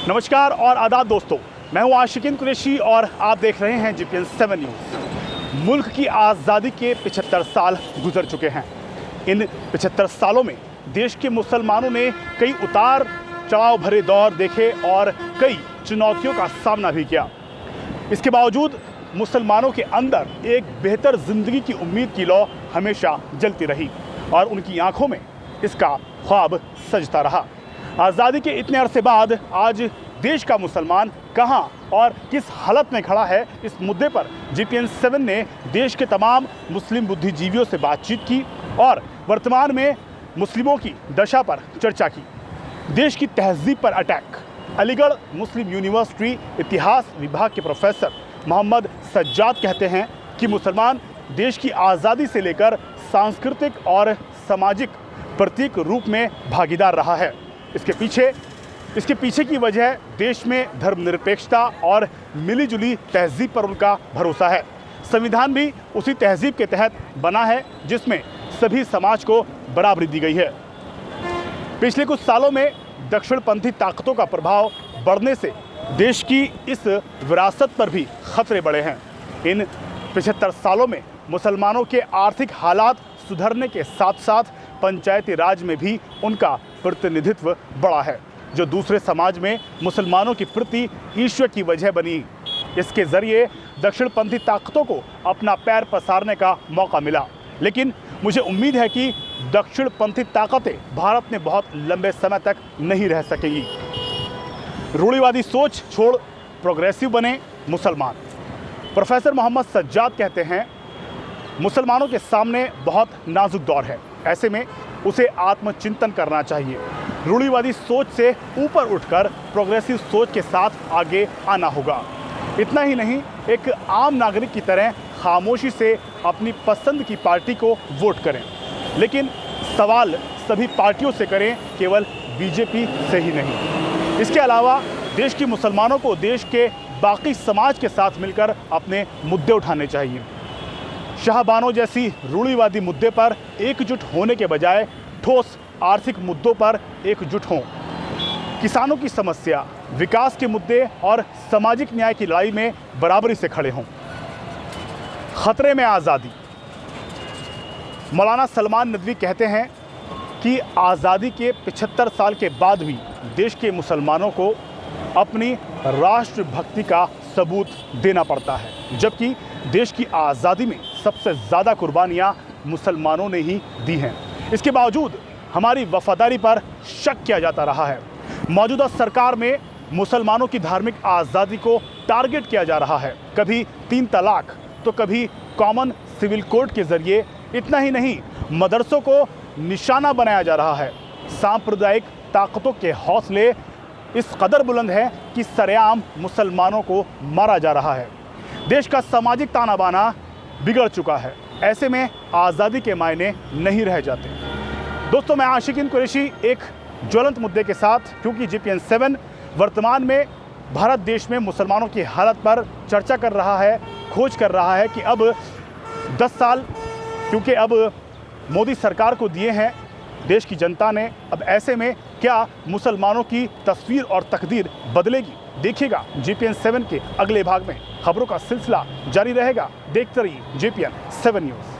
नमस्कार और आदाब दोस्तों, मैं हूं आशिकीन कुरैशी और आप देख रहे हैं GPN 7 न्यूज़। मुल्क की आज़ादी के 75 साल गुजर चुके हैं। इन 75 सालों में देश के मुसलमानों ने कई उतार चढ़ाव भरे दौर देखे और कई चुनौतियों का सामना भी किया। इसके बावजूद मुसलमानों के अंदर एक बेहतर ज़िंदगी की उम्मीद की लौ हमेशा जलती रही और उनकी आंखों में इसका ख्वाब सजता रहा। आज़ादी के इतने अरसे बाद आज देश का मुसलमान कहां और किस हालत में खड़ा है, इस मुद्दे पर GPN 7 ने देश के तमाम मुस्लिम बुद्धिजीवियों से बातचीत की और वर्तमान में मुस्लिमों की दशा पर चर्चा की। देश की तहजीब पर अटैक। अलीगढ़ मुस्लिम यूनिवर्सिटी इतिहास विभाग के प्रोफेसर मोहम्मद सज्जाद कहते हैं कि मुसलमान देश की आज़ादी से लेकर सांस्कृतिक और सामाजिक प्रतीक रूप में भागीदार रहा है। इसके पीछे की वजह देश में धर्मनिरपेक्षता और मिलीजुली तहजीब पर उनका भरोसा है। संविधान भी उसी तहजीब के तहत बना है जिसमें सभी समाज को बराबरी दी गई है। पिछले कुछ सालों में दक्षिणपंथी ताकतों का प्रभाव बढ़ने से देश की इस विरासत पर भी खतरे बढ़े हैं। इन 75 सालों में मुसलमानों के आर्थिक हालात सुधरने के साथ साथ पंचायती राज में भी उनका प्रतिनिधित्व बढ़ा है, जो दूसरे समाज में मुसलमानों के प्रति ईर्ष्या की वजह बनी। इसके ज़रिए दक्षिणपंथी ताकतों को अपना पैर पसारने का मौका मिला, लेकिन मुझे उम्मीद है कि दक्षिणपंथी ताकतें भारत में बहुत लंबे समय तक नहीं रह सकेंगी। रूढ़िवादी सोच छोड़ प्रोग्रेसिव बने मुसलमान। प्रोफेसर मोहम्मद सज्जाद कहते हैं, मुसलमानों के सामने बहुत नाजुक दौर है, ऐसे में उसे आत्मचिंतन करना चाहिए। रूढ़िवादी सोच से ऊपर उठकर प्रोग्रेसिव सोच के साथ आगे आना होगा। इतना ही नहीं, एक आम नागरिक की तरह खामोशी से अपनी पसंद की पार्टी को वोट करें, लेकिन सवाल सभी पार्टियों से करें, केवल बीजेपी से ही नहीं। इसके अलावा देश के मुसलमानों को देश के बाकी समाज के साथ मिलकर अपने मुद्दे उठाने चाहिए। शाहबानो जैसी रूढ़िवादी मुद्दे पर एकजुट होने के बजाय ठोस आर्थिक मुद्दों पर एकजुट हों। किसानों की समस्या, विकास के मुद्दे और सामाजिक न्याय की लड़ाई में बराबरी से खड़े हों। खतरे में आज़ादी। मौलाना सलमान नदवी कहते हैं कि आज़ादी के 75 साल के बाद भी देश के मुसलमानों को अपनी राष्ट्रभक्ति का सबूत देना पड़ता है, जबकि देश की आज़ादी में सबसे ज़्यादा कुर्बानियाँ मुसलमानों ने ही दी हैं। इसके बावजूद हमारी वफादारी पर शक किया जाता रहा है। मौजूदा सरकार में मुसलमानों की धार्मिक आज़ादी को टारगेट किया जा रहा है, कभी 3 तलाक तो कभी कॉमन सिविल कोड के ज़रिए। इतना ही नहीं, मदरसों को निशाना बनाया जा रहा है। सांप्रदायिक ताकतों के हौसले इस कदर बुलंद है कि सरेआम मुसलमानों को मारा जा रहा है। देश का सामाजिक ताना बाना बिगड़ चुका है। ऐसे में आज़ादी के मायने नहीं रह जाते। दोस्तों, मैं आशिकीन कुरैशी एक ज्वलंत मुद्दे के साथ, क्योंकि GPN 7 वर्तमान में भारत देश में मुसलमानों की हालत पर चर्चा कर रहा है, खोज कर रहा है कि अब 10 साल क्योंकि अब मोदी सरकार को दिए हैं देश की जनता ने, अब ऐसे में क्या मुसलमानों की तस्वीर और तकदीर बदलेगी? देखिएगा GPN 7 के अगले भाग में। खबरों का सिलसिला जारी रहेगा। देखते रहिए GPN 7 न्यूज़।